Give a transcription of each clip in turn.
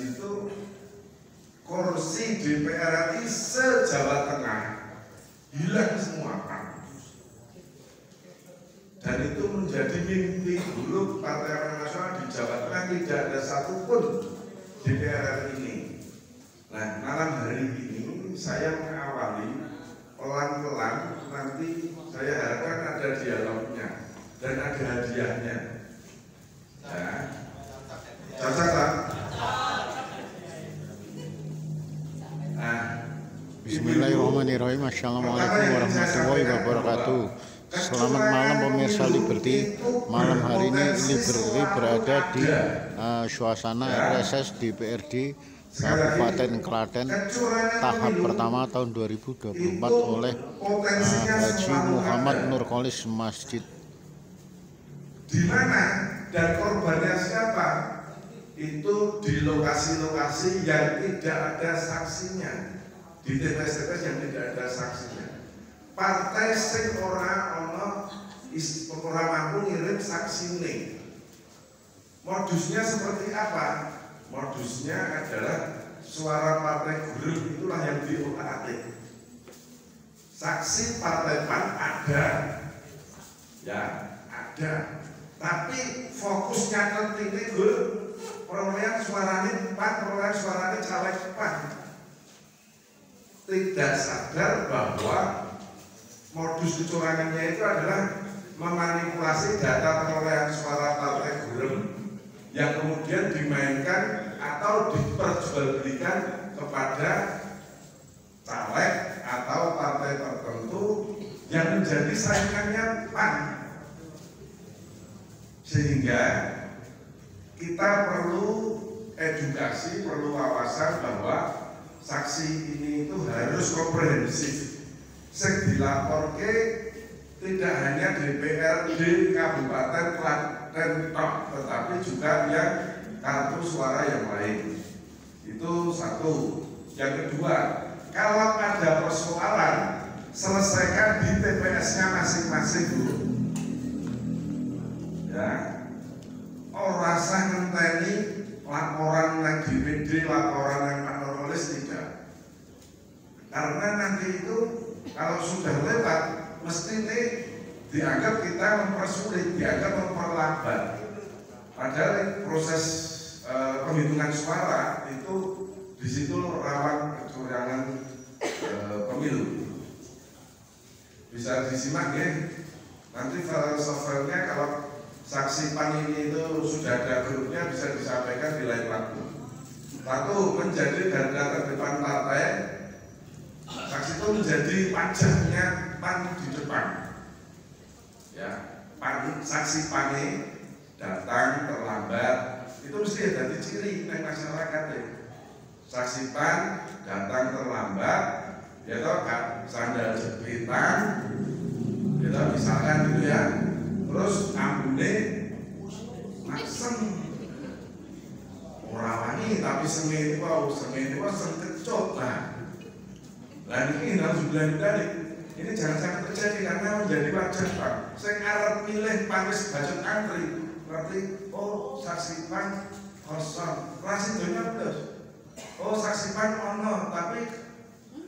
itu kursi DPR RI se-Jawa Tengah hilang semua, Pak. Dan itu menjadi mimpi dulu Partai Amanat Nasional di Jawa Tengah, tidak ada satupun DPR RI ini. Nah, malam hari ini saya mengawali pelan-pelan, nanti saya harapkan ada dialognya dan ada hadiahnya. Ya. Cocok, Pak? Bismillahirrahmanirrahim. Assalamualaikum warahmatullahi wabarakatuh. Selamat malam pemirsa Liberty. Malam hari ini Liberty berada di suasana reses DPRD Kabupaten Klaten tahap pertama tahun 2024 oleh Haji Muhammad Nurkolis Masjid. Di mana dan korbannya siapa? Itu di lokasi-lokasi yang tidak ada saksinya, di TPS-TPS yang tidak ada saksinya. Partai sing ora mampu ngirim saksi ini. Modusnya seperti apa? Modusnya adalah suara partai grup itulah yang diolah-atik. Saksi partai PAN ada, ya ada. Tapi fokusnya pentingnya perolehan suaranya PAN, perolehan suaranya caleg PAN. Tidak sadar bahwa modus kecurangannya itu adalah memanipulasi data perolehan suara partai grup yang kemudian dimainkan atau diperjualbelikan kepada caleg atau partai tertentu yang menjadi saingannya PAN. Sehingga kita perlu edukasi, perlu wawasan bahwa saksi ini itu harus komprehensif. Sing dilaporke tidak hanya DPRD Kabupaten Klaten, tetapi juga yang kartu suara yang lain. Itu satu. Yang kedua, kalau ada persoalan, selesaikan di TPS-nya masing-masing dulu. Ya, orang rasa ngenteni laporan yang DPD, laporan yang Pak Nurkolis tidak. Karena nanti itu kalau sudah lewat, mesti dianggap kita mempersulit, dianggap memperlambat. Padahal proses penghitungan suara itu di situ rawan kecurangan pemilu. Bisa disimak ya. Nanti softwarenya kalau saksi PAN ini itu sudah ada grupnya bisa disampaikan di lain waktu. Satu, menjadi garda terdepan partai. Saksi itu menjadi wajahnya PAN di depan. Ya, PAN, saksi PAN datang terlambat. Itu mesti ada ciri dari masyarakat ya. Saksi PAN datang terlambat, ya toh kan sandal jepitan, ya toh misalkan gitu ya. Terus ambune masem ora wani tapi sengit wae kecut. Nah ini harus dibalik. Ini jangan sampai terjadi karena menjadi wajah Pak. Saya arep milih panis bacot antri. Berarti oh saksi PAN kosong. Rasi donya terus. Oh saksi PAN ono tapi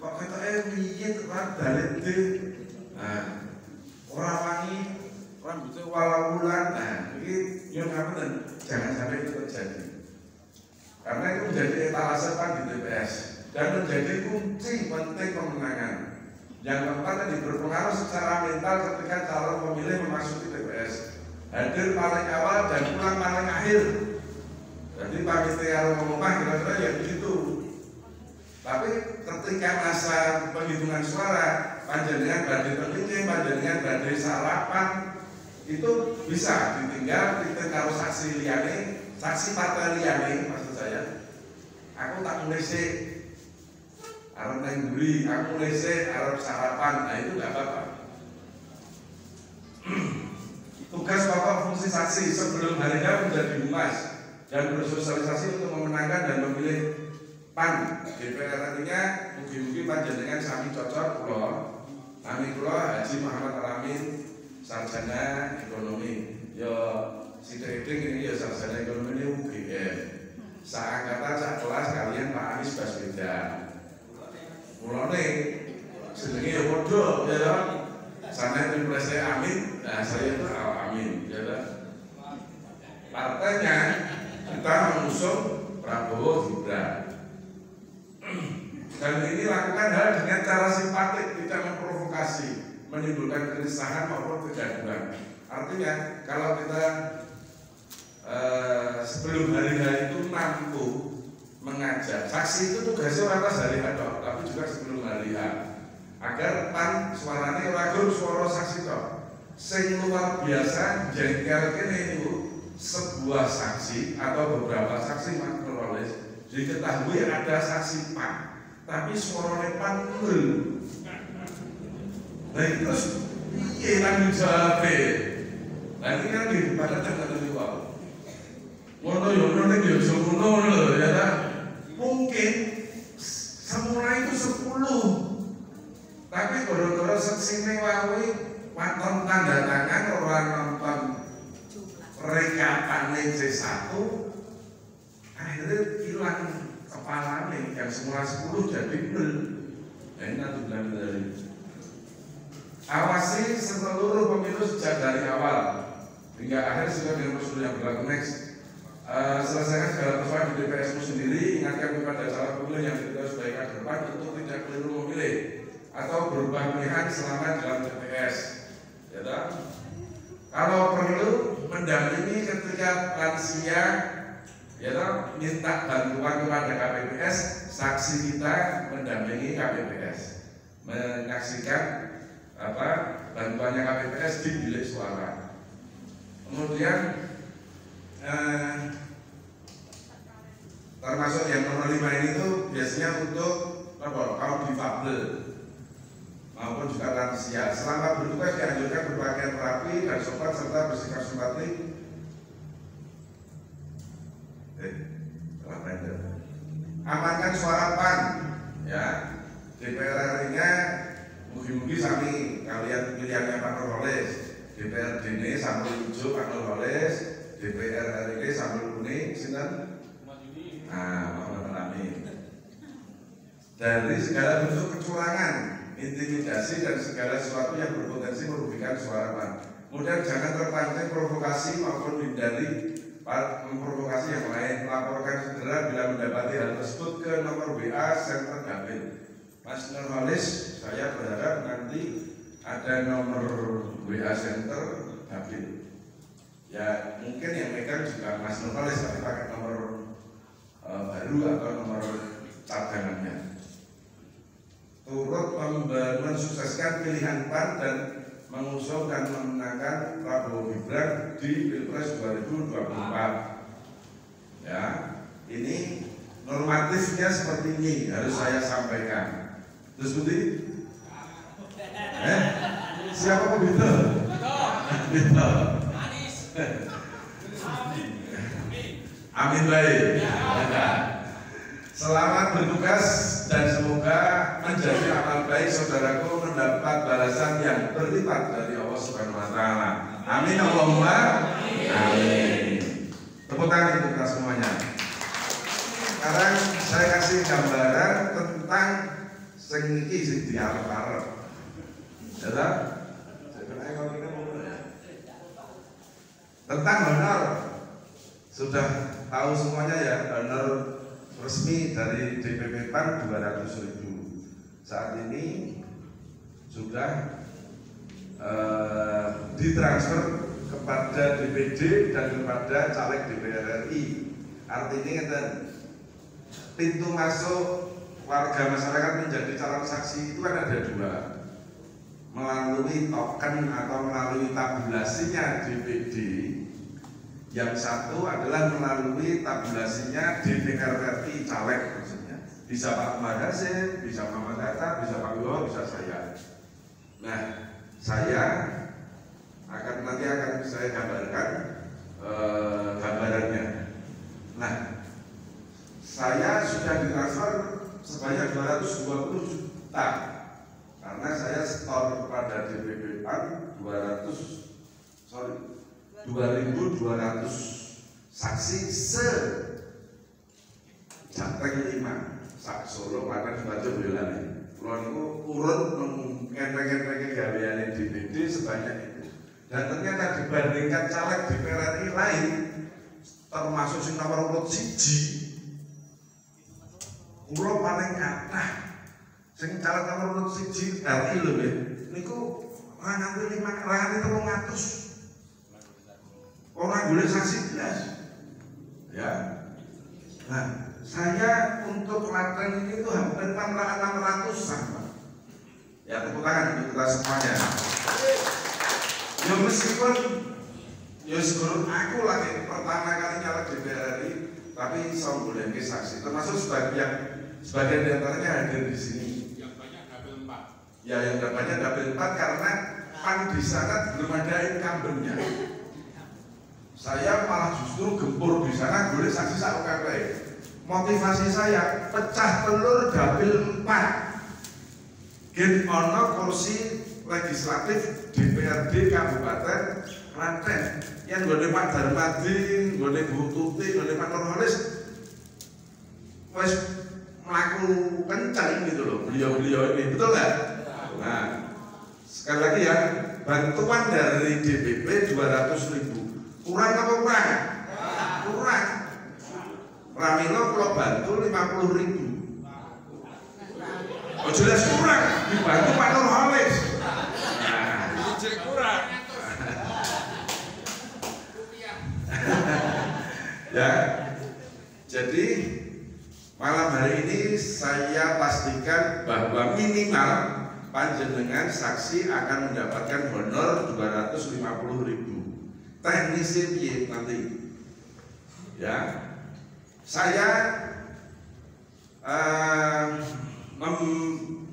kok ketoke piye tekan balik de. Nah, ora wani rambutnya walau-wulan. Nah, ini yang ngapain? Jangan sampai itu terjadi. Karena itu menjadi etalase PAN di TPS dan menjadi kunci penting pemenangan. Yang keempat tadi berpengaruh secara mental ketika calon pemilih memasuki TPS. Hadir paling awal dan pulang paling akhir. Jadi panitia mengumumkan kira-kira ya begitu. Tapi ketika masa penghitungan suara, panjenengan badhe penting, panjenengan badhe sarapan, itu bisa ditinggal kita kalau saksi liyane, saksi partai liyane maksud saya. Aku tak mulai sih, arep nang mburi, aku mulai sih arep sarapan, nah itu nggak apa-apa. Tugas pokok fungsi saksi sebelum harinya menjadi humas dan bersosialisasi untuk memenangkan dan memilih PAN. DPR artinya mungkin panjenengan sami cocok kula. Kami kula Haji Muhammad Alamin, sarjana ekonomi. Ya sithik ini ya sarjana ekonomi ini UGM. seangkatan sak kelas kalian Pak Anies Baswedan. Mulane jenenge ya padha ya. Sana pilpres saya Amin, nah saya itu Amin, ya kan? Partainya kita mengusung Prabowo Gibran. Dan ini lakukan hal dengan cara simpatik, tidak memprovokasi, menimbulkan kerisahan maupun kegaduhan. Artinya kalau kita sebelum hari-hari itu mampu mengajak, saksi itu tugasnya orang pas hari H, tapi juga sebelum hari H, agar PAN suaranya lagu suara saksi toh. Sing luar biasa jengkel kene itu sebuah saksi atau beberapa saksi makrolis diketahui ada saksi PAN, tapi suaranya PAN nol. Nah itu iya tanggung jawab. Nah ini kan di pada jangan dulu wow. Wono yono nih dia sepuluh loh ya kan? Mungkin semula itu 10. Tapi kalau seksine wae waton tanda tangan orang nonton rekapan C1 akhirnya hilang kepalanya yang semula 10 jadi 0. Ini nanti bilang dari awasi seluruh pemilu sejak dari awal hingga akhir sesuai dengan prosedur yang berlaku. Next, selesaikan segala persoalan di DPS-mu sendiri. Ingatkan kepada calon pemilih yang tidak sebaik kader PAN untuk tidak keliru memilih atau berubah pilihan selama dalam TPS. Ya tak? Kalau perlu mendampingi ketika lansia, ya tak? Minta bantuan kepada KPPS, saksi kita mendampingi KPPS, menyaksikan bantuannya KPPS di bilik suara. Kemudian termasuk yang nomor 5 ini tuh biasanya untuk kaum difabel maupun juga lansia. Selama bertugas dianjurkan berpakaian rapi dan sopan serta bersikap simpatik. Amankan suara PAN, ya. DPR RI-nya mugi-mugi sami kalian pilihannya Pak Nurholis. DPRD ini sambal hijau Pak Nurholis, DPR RI sambal kuning, sinten? Muhammad Amin. Dari segala bentuk kecurangan, intimidasi dan segala sesuatu yang berpotensi merugikan suara PAN. Kemudian jangan terpancing provokasi maupun hindari memprovokasi yang lain. Laporkan segera bila mendapati hal tersebut ke nomor WA Center Dapil. Mas Nurholis, saya berharap nanti ada nomor WA Center Dapil. Ya mungkin yang megang juga Mas Nurholis, tapi pakai nomor baru atau nomor cadangannya. Turut mensukseskan pilihan PAN dan mengusung dan memenangkan Prabowo Gibran di Pilpres 2024. Ya, ini normatifnya seperti ini harus saya sampaikan. Terus Budi? Siapa begitu? Begitu. Amin baik. Selamat bertugas dan semoga menjadi amal baik saudaraku mendapat balasan yang berlipat dari Allah Subhanahu wa taala. Amin Allahumma amin. Tepuk tangan untuk kita semuanya. Sekarang saya kasih gambaran tentang sing iki sing diarep-arep. Ya. Tentang honor sudah tahu semuanya ya, honor resmi dari DPP PAN 200.000. Saat ini sudah ditransfer kepada DPD dan kepada caleg DPR RI. Artinya pintu masuk warga masyarakat menjadi calon saksi itu kan ada 2, melalui token atau melalui tabulasinya DPD. Yang satu adalah melalui tabulasinya DPR RI caleg, maksudnya bisa Pak Mahasiswa, bisa Mama Tata, bisa Pak Wiwo, bisa saya. Nah, saya nanti akan saya gambarkan gambarannya. Nah, saya sudah ditransfer sebanyak 220 juta karena saya setor kepada DPP PAN 2.200 saksi Jateng 5 sak Solo Klaten Sidoarjo Boyolali. Kula niku urut ngenteng-ngentenge gaweane DPD sebanyak itu. Dan ternyata dibandingkan caleg DPR RI lain, termasuk sing nomor urut 1, kula paling kathah. Sing caleg nomor urut 1 RI lho nggih. Niku ora nganti 300. Orang boleh saksi jelas. Ya. Nah, saya untuk Klaten ini tuh hampir 600-an, Pak. Ya, tepuk tangan untuk kita semuanya. Ya meskipun ya sebelum aku lagi pertama kali nyalek DPR RI, tapi saya boleh saksi. Termasuk sebagian di antaranya hadir di sini. Yang banyak dapil 4. Ya, yang banyak dapil 4 karena PAN di sana belum ada incumbent-nya. Saya malah justru gempur di sana boleh saksi sak kabeh. Motivasi saya pecah telur dapil 4. Gen ono kursi legislatif DPRD Kabupaten Klaten. Yang gone Pak Darmadi, gone Bu Tuti, gone Pak Nurholis wis mlaku kencang gitu loh. Beliau-beliau ini betul nggak? Nah, sekali lagi ya, bantuan dari DPP 200.000. Kurang apa kurang? Kurang. Pramila kalau bantu 50.000. Oh jelas kurang. Dibantu Pak Nurholis. Nah, kurang. Ya. Jadi malam hari ini saya pastikan bahwa minimal panjenengan saksi akan mendapatkan honor 250.000. Teknisi piye nanti, ya. Saya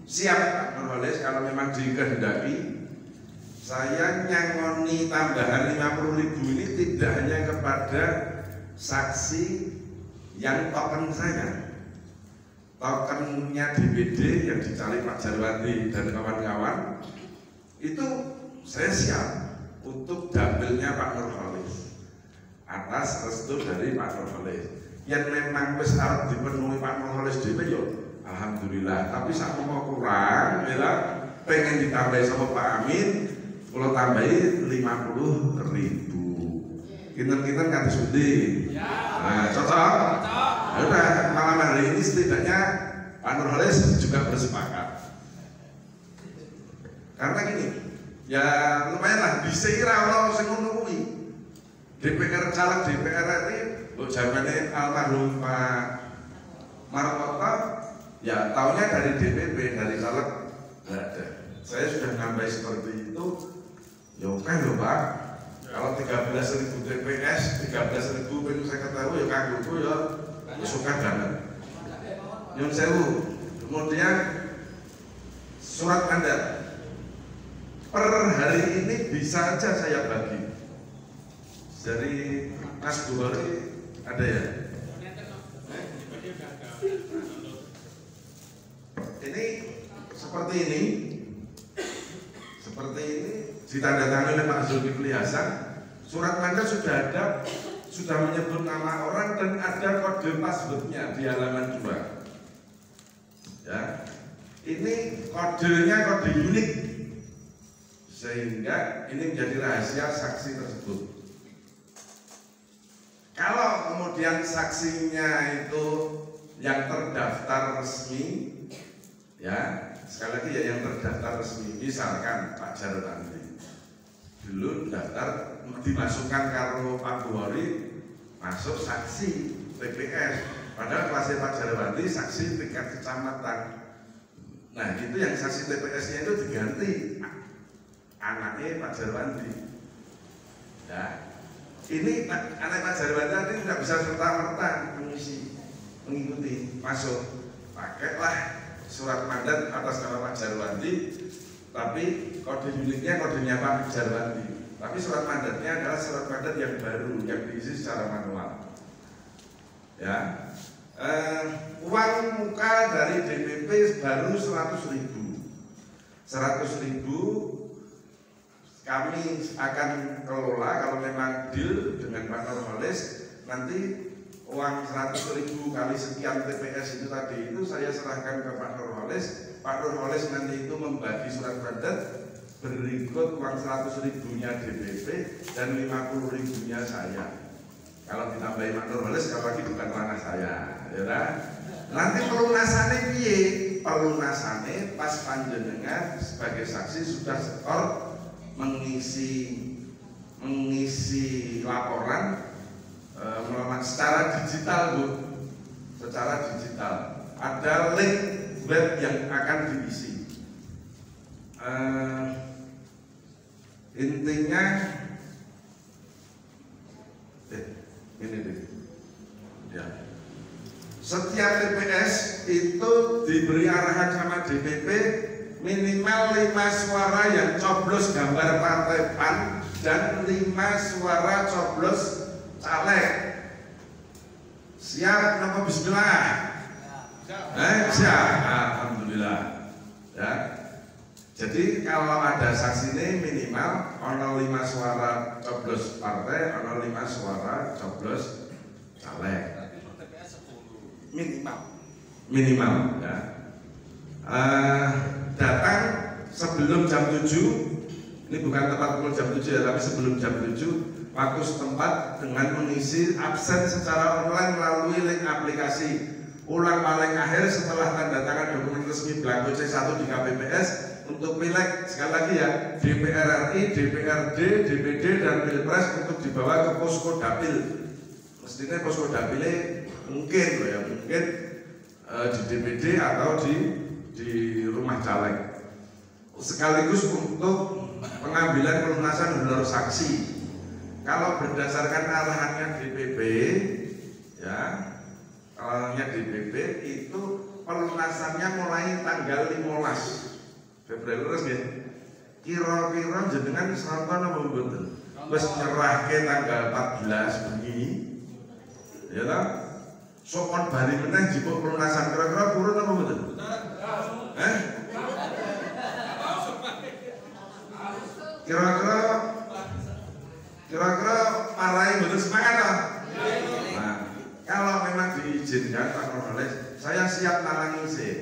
siap Pak Nurholis kalau memang dikehendaki. Saya nyangoni tambahan 50.000 ini tidak hanya kepada saksi yang token saya, tokennya DPD yang dicari Pak Jarwandi dan kawan-kawan, itu saya siap untuk dapilnya Pak Nurholis atas restu dari Pak Nurholis. Yang memang wis arep dipenuhi Pak Nurholis dhewe yo alhamdulillah, tapi sak mau kurang ya pengen ditambahi sama Pak Amin, kula tambahi 50.000. Kinten-kinten kados pundi? Nah, cocok? Ya udah, malam hari ini setidaknya Pak Nurholis juga bersepakat. Karena gini, ya lumayan lah bisa kira ono sing ngono kuwi. DPR caleg DPR RI mbok jamane almarhum Pak Markota ya taunya dari DPP dari caleg enggak ada. Saya sudah nambah seperti itu. Ya oke lho Pak. Kalau 13.000 TPS, 13.000 pengen saya ketahui ya kanggoku ya suka banget. Nyun sewu. Kemudian surat mandat per hari ini bisa aja saya bagi. Dari Mas Buhori ada ya? Ini seperti ini ditandatangani oleh Pak Zulkifli Hasan. Surat mandat sudah ada, sudah menyebut nama orang dan ada kode passwordnya di halaman 2. Ya, ini kodenya kode unik sehingga ini menjadi rahasia saksi tersebut. Kalau kemudian saksinya itu yang terdaftar resmi, ya sekali lagi ya yang terdaftar resmi, misalkan Pak Jarwandi dulu daftar dimasukkan karo Pak Buhori masuk saksi TPS, padahal kelasnya Pak Jarwandi saksi tingkat kecamatan. Nah itu yang saksi TPS-nya itu diganti anaknya Pak Jarwandi. Ya. Ini anak Pak Jarwandi nanti tidak bisa serta-merta mengikuti masuk, pakailah surat mandat atas nama Pak Jarwandi, tapi kode uniknya kodenya Pak Jarwandi. Tapi surat mandatnya adalah surat mandat yang baru yang diisi secara manual. Ya, uang muka dari DPP baru 100.000. 100.000 kami akan kelola kalau memang deal dengan Pak Nurholis, nanti uang 100.000 kali sekian TPS itu tadi itu saya serahkan ke Pak Nurholis. Pak Nurholis nanti itu membagi surat mandat berikut uang 100.000-nya DPP dan 50.000-nya saya. Kalau ditambahin Pak Nurholis sekali lagi bukan ranah saya, ya kan? Nanti pelunasannya piye? Pelunasannya pas panjenengan sebagai saksi sudah setor mengisi laporan secara digital, Bu. Secara digital. Ada link web yang akan diisi. Intinya ini deh. Ya. Setiap TPS itu diberi arahan sama DPP minimal 5 suara yang coblos gambar partai PAN dan 5 suara coblos caleg. Siap, nama bismillah. Siap. Alhamdulillah. Ya. Jadi kalau ada saksi ini minimal 05 suara coblos partai, 05 suara coblos caleg. Minimal ya. Datang sebelum jam 7. Ini bukan tepat pukul jam 7 ya, tapi sebelum jam 7 waktu setempat dengan mengisi absen secara online melalui link aplikasi. Ulang paling akhir setelah tanda tangan dokumen resmi blanko C1 di KPPS untuk pileg, sekali lagi ya, DPR RI, DPRD, DPD dan Pilpres untuk dibawa ke posko dapil. Mestinya posko dapilnya mungkin loh ya, mungkin di DPD atau di rumah caleg. Sekaligus untuk pengambilan pelunasan honor saksi. Kalau berdasarkan arahannya DPP, ya, arahannya DPP itu pelunasannya mulai tanggal 15 Februari ya. Kira-kira jenengan sampai nama mboten. Wis nyerahke tanggal 14 bengi. Ya ta? Sokon bari meneh jipuk pelunasan kira-kira purun apa mboten? Kira-kira marai mboten semangat ta? Nah, kalau memang diizinkan Pak Nurholis, saya siap nalangi sih.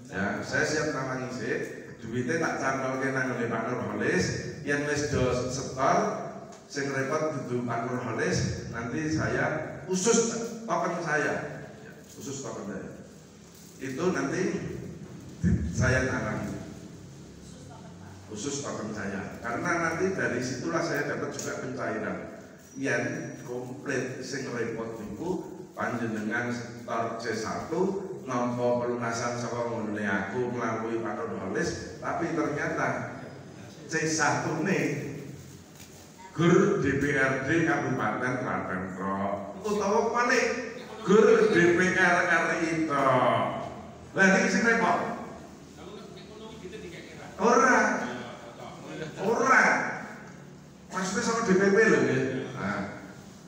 Ya, saya siap nalangi sih. Duitnya tak cantolke nang ngene Pak Nurholis, yen wis do setor sing repot dudu Pak Nurholis, nanti saya khusus token saya. Ya, khusus token saya. Itu nanti saya nalangi. Khusus token saya. Karena nanti dari situlah saya dapat juga pencairan. Yen komplit sing repot niku panjenengan setor C1 nampa pelunasan saka ngene aku melalui Pak Nurholis, tapi ternyata C1 nih gur DPRD Kabupaten Klaten kok utawa balik gur DPR RI to. Lah iki sing repot. Ora. Maksudnya sama DPP lho ya. Nah,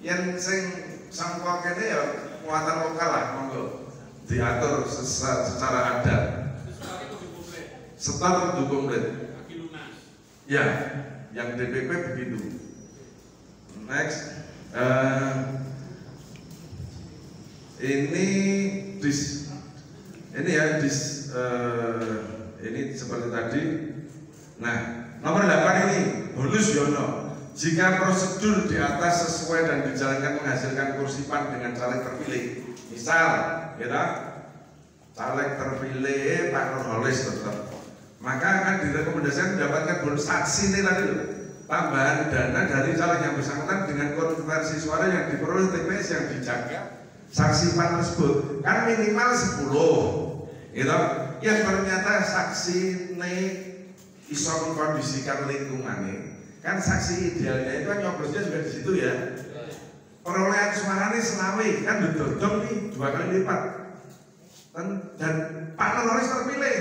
yang sing sangka kene ya muatan lokal lah monggo diatur secara adat. Setar itu komplit. Ya, yang DPP begitu. Next, ini seperti tadi. Nah, nomor 8 ini bonus Yono. Jika prosedur di atas sesuai dan dijalankan menghasilkan kursi PAN dengan caleg terpilih, misal, ya, caleg terpilih Pak Nurholis tetap, maka akan direkomendasikan mendapatkan bonus saksi ini tadi loh, tambahan dana dari caleg yang bersangkutan dengan konversi suara yang diperoleh TPS yang dijaga saksi PAN tersebut kan minimal 10, gitu. Yang ternyata saksi ini iso mengkondisikan lingkungannya. Kan saksi idealnya itu kan nyoblosnya juga di situ ya. Perolehan suaranya selawe kan didodong nih 2 kali lipat. Dan Pak Nurholis terpilih.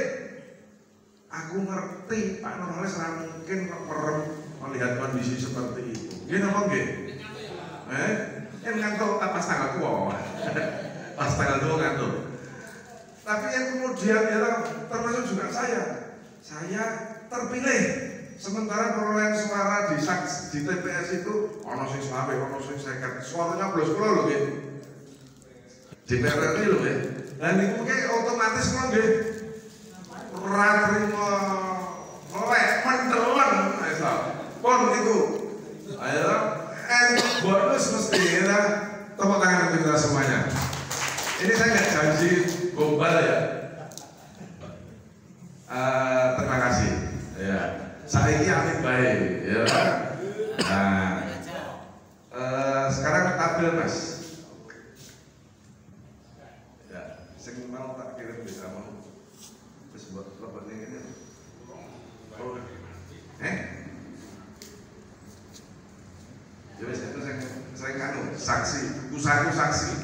Aku ngerti Pak Nurholis mungkin merem melihat kondisi seperti itu. Gini apa nggih? Ngantuk pas tanggal tua. Pas tanggal tua ngantuk. Tapi yang kemudian ya termasuk juga saya terpilih. Sementara perolehan suara di TPS itu ono sing 20, ono sing 50. Suaranya blos kula lho nggih. DPR RI lho ya. Lah niku ki otomatis kok nggih ora trimo melek menteleng iso. Pun niku. Ayo bonus mesti ya. Tepuk tangan untuk kita semuanya. Ini saya nggak janji gombal ya. Terima kasih. Ya. Saya ini amin baik. Ya. Nah, sekarang tampil Mas. Ya, sing mau tak kirim bisa mau. Terus buat lebet ini. Oh. Ya wis itu saya kanu saksi, usahaku saksi.